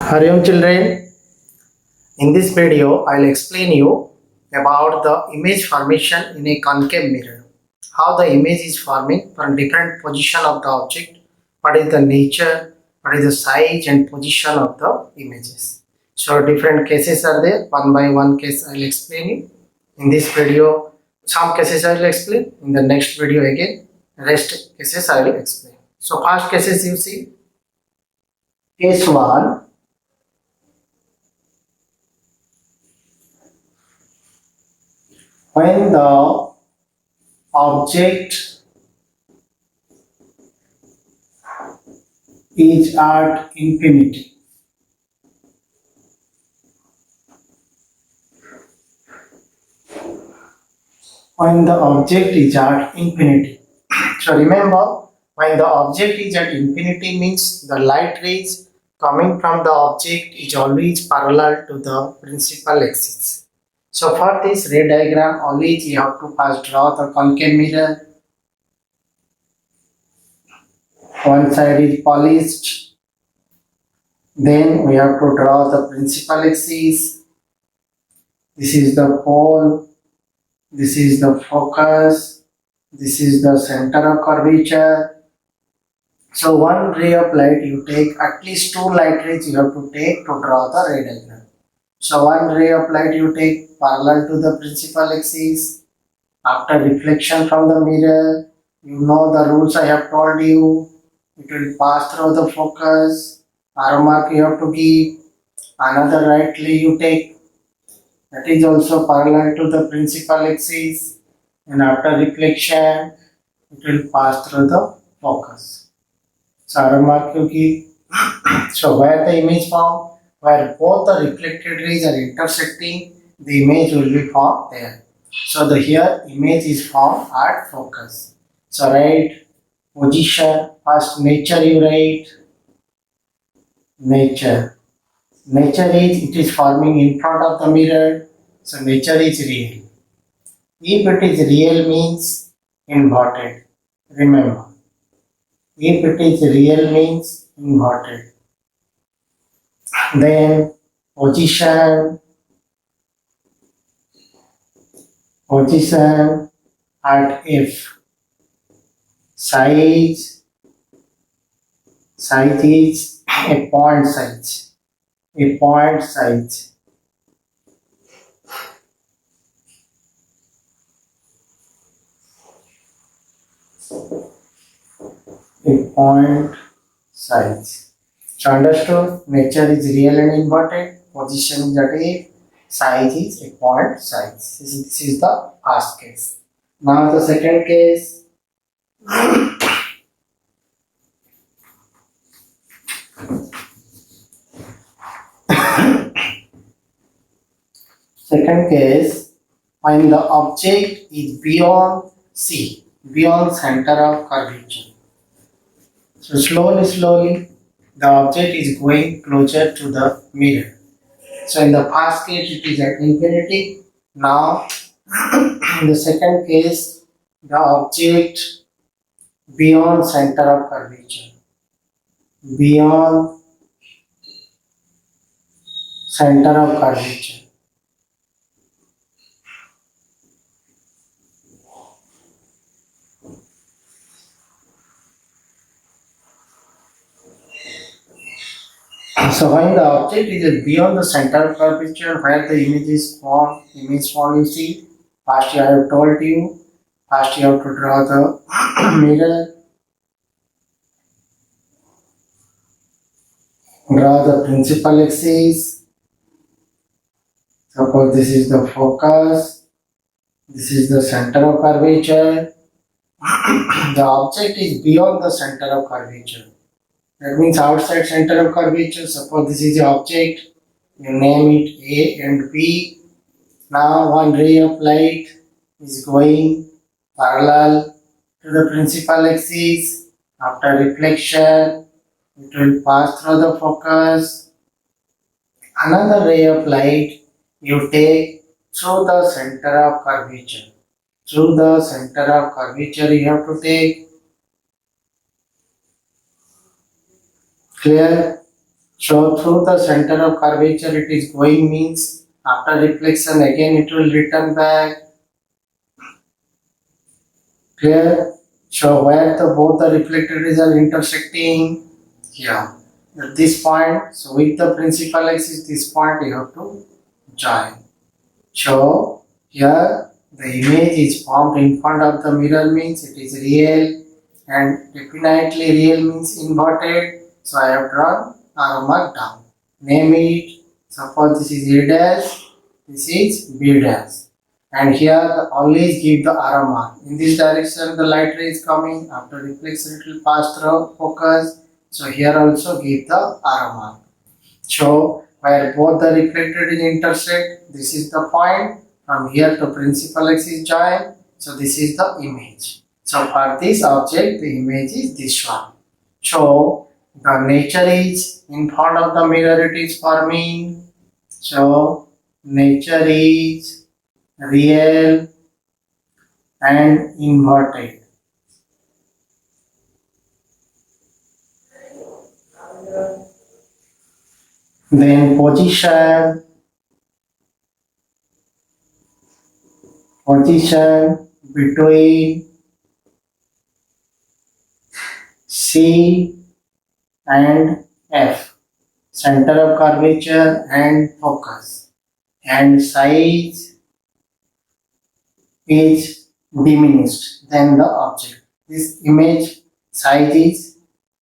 Hariom children, in this video I'll explain you about the image formation in a concave mirror. How the image is forming from different position of the object, what is the nature, what is the size and position of the images. So different cases are there, one by one case I'll explain you. In this video, some cases I will explain, in the next video again, rest cases I will explain. So first cases you see, case 1. When the object is at infinity. When the object is at infinity. So remember, when the object is at infinity means the light rays coming from the object is always parallel to the principal axis. So for this ray diagram, always you have to first draw the concave mirror. One side is polished. Then we have to draw the principal axis. This is the pole. This is the focus. This is the center of curvature. So one ray of light you take, at least two light rays you have to take to draw the ray diagram. So one ray of light you take parallel to the principal axis. After reflection from the mirror, you know the rules I have told you. It will pass through the focus. Arrow mark you have to give. Another right ray you take. That is also parallel to the principal axis. And after reflection, it will pass through the focus. So arrow mark you give. So where the image form? Where both the reflected rays are intersecting, the image will be formed there. So the here image is formed at focus. So write position, first nature you write. Nature. Nature is, it is forming in front of the mirror. So nature is real. If it is real means inverted. Remember. If it is real means inverted. Then position at F. Size is a point size. A point size. A point size. So understood? Nature is real and inverted. Position is at A. Size is a point size. This is the first case. Now the second case. Second case, when the object is beyond C, beyond center of curvature. So slowly, the object is going closer to the mirror. So in the first case, it is at infinity. Now, in the second case, the object beyond center of curvature. Beyond center of curvature. So when the object is beyond the center of curvature, where the image form you see, first I have told you, first you have to draw the mirror, draw the principal axis. Suppose this is the focus, this is the center of curvature. The object is beyond the center of curvature. That means outside center of curvature. Suppose this is the object, you name it A and B. Now one ray of light is going parallel to the principal axis. After reflection, it will pass through the focus. Another ray of light you take through the center of curvature. Through the center of curvature you have to take. Clear? So through the center of curvature it is going means after reflection again it will return back. Clear? So where the both the reflected rays are intersecting, yeah, at this point. So with the principal axis, this point you have to join. So here the image is formed in front of the mirror means it is real, and definitely real means inverted. So I have drawn arrow mark down. Name it. Suppose this is A dash, this is B dash. And here always give the arrow mark. In this direction the light ray is coming. After reflection it will pass through focus. So here also give the arrow mark. So where both the reflected is intersect, this is the point. From here to principal axis join. So this is the image. So for this object, the image is this one. So the nature is in front of the mirror. It is forming. So nature is real and inverted. Then position between C and F, center of curvature and focus, and size is diminished than the object. This image size is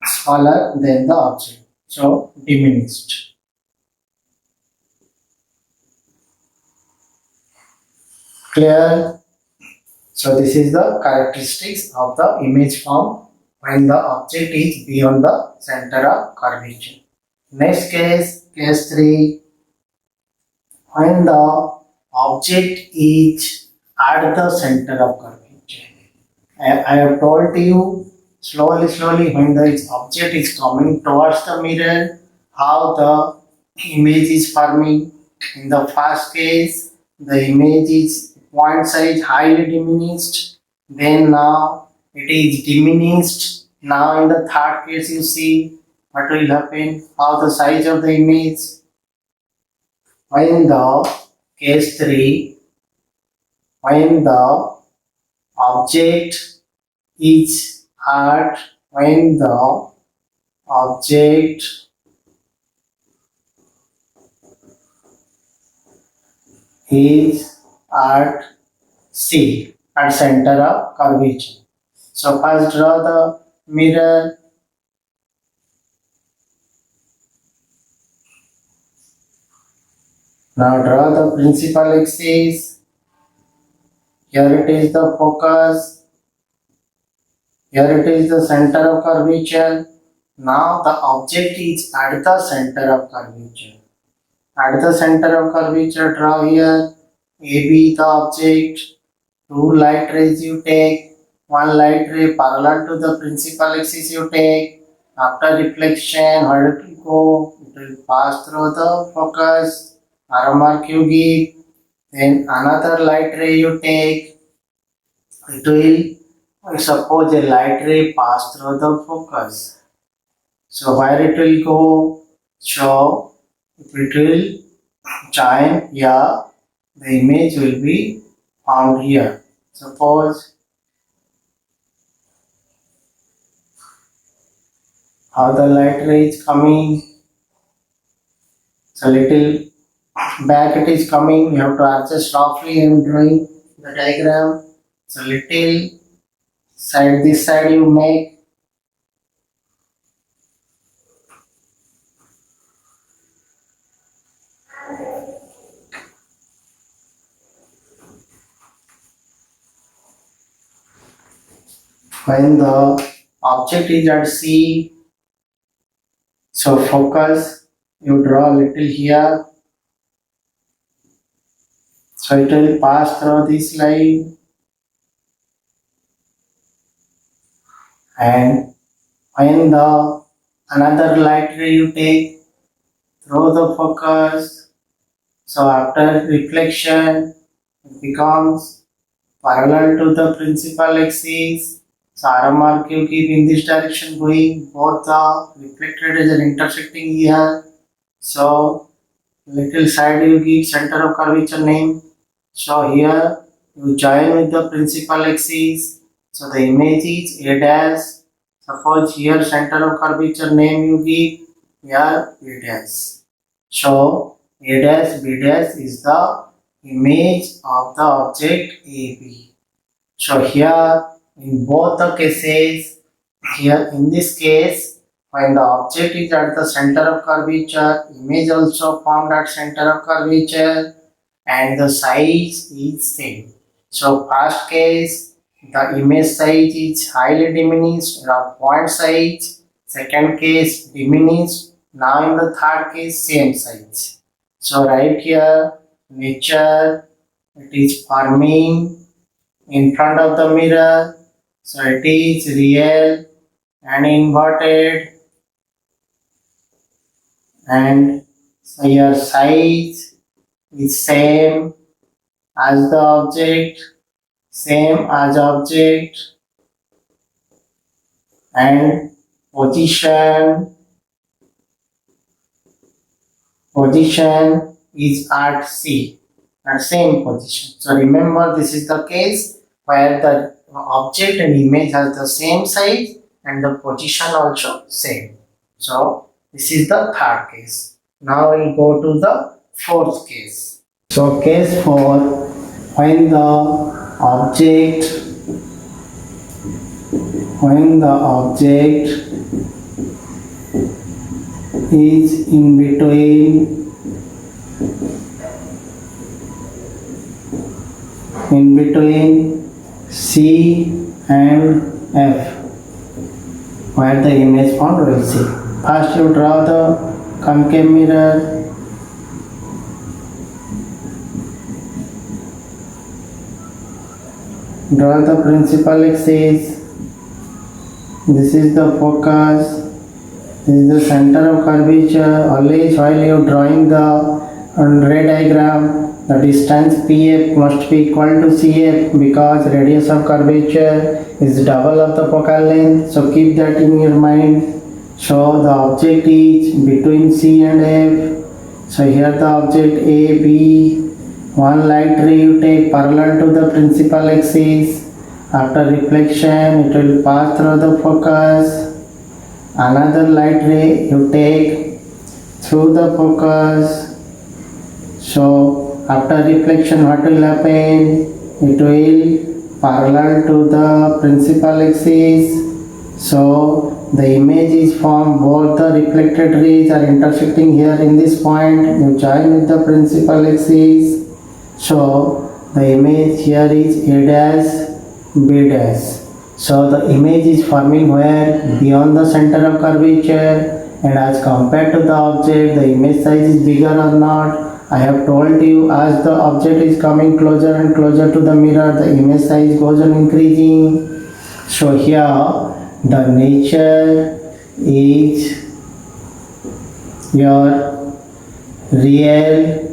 smaller than the object, so diminished. Clear? So this is the characteristics of the image form when the object is beyond the center of curvature. Next case 3, when the object is at the center of curvature. I have told you slowly when the object is coming towards the mirror, how the image is forming. In the first case, the image is point size highly diminished. Then now it is diminished. Now in the third case, you see what will happen. How the size of the image. When the case 3, when the object is at, when the object is at C, at center of curvature. So first draw the mirror. Now draw the principal axis. Here it is the focus. Here it is the center of curvature. Now the object is at the center of curvature. At the center of curvature, draw here AB the object. Two light rays you take. One light ray parallel to the principal axis you take. After reflection, where it will go? It will pass through the focus. Arrow mark you give. Then another light ray you take. It will, suppose a light ray pass through the focus. So where it will go? So it will join here. The image will be found here. Suppose how the light ray is coming. So little back it is coming. You have to adjust roughly. I am drawing the diagram. So little side, this side you make. When the object is at C, so focus, you draw a little here. So it will pass through this line, and when the another light ray you take through the focus, so after reflection it becomes parallel to the principal axis. So arrow mark you keep in this direction going, both the reflected rays are intersecting here. So little side you give center of curvature name. So here you join with the principal axis. So the image is A dash. Suppose here center of curvature name you give, here A dash. So A dash B dash is the image of the object AB. So here in both the cases, here in this case, when the object is at the center of curvature, image also formed at center of curvature and the size is same. So first case, the image size is highly diminished or point size. Second case diminished. Now in the third case, same size. So right here, nature, it is forming in front of the mirror. So it is real and inverted, and so your size is same as the object, same as object, and position is at C, at same position. So remember, this is the case where the object and image has the same size and the position also same. So this is the third case. Now we'll go to the fourth case. So case 4, when the object is in between C and F, where the image found will see. First you draw the concave mirror. Draw the principal axis. This is the focus. This is the center of curvature. Always while you drawing the ray diagram, the distance PF must be equal to CF because radius of curvature is double of the focal length. So keep that in your mind. So the object is between C and F. So here the object A, B. One light ray you take parallel to the principal axis. After reflection, it will pass through the focus. Another light ray you take through the focus. So after reflection, what will happen? It will parallel to the principal axis. So the image is formed, both the reflected rays are intersecting here in this point. You join with the principal axis. So the image here is A dash, B dash. So the image is forming where? Beyond the center of curvature, and as compared to the object, the image size is bigger or not. I have told you, as the object is coming closer and closer to the mirror, the image size goes on increasing. So here the nature is your real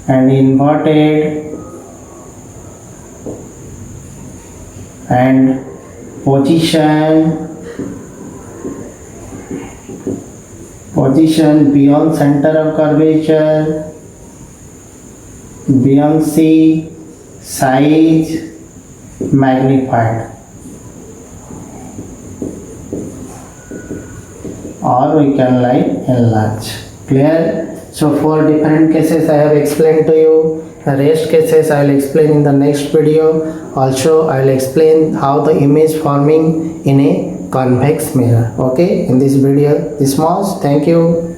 and inverted, and position beyond center of curvature, beyond C, size magnified, or we can like enlarge. Clear? So 4 different cases I have explained to you. The rest cases I will explain in the next video. Also I will explain how the image forming in a convex mirror. Okay, in this video this much. Thank you.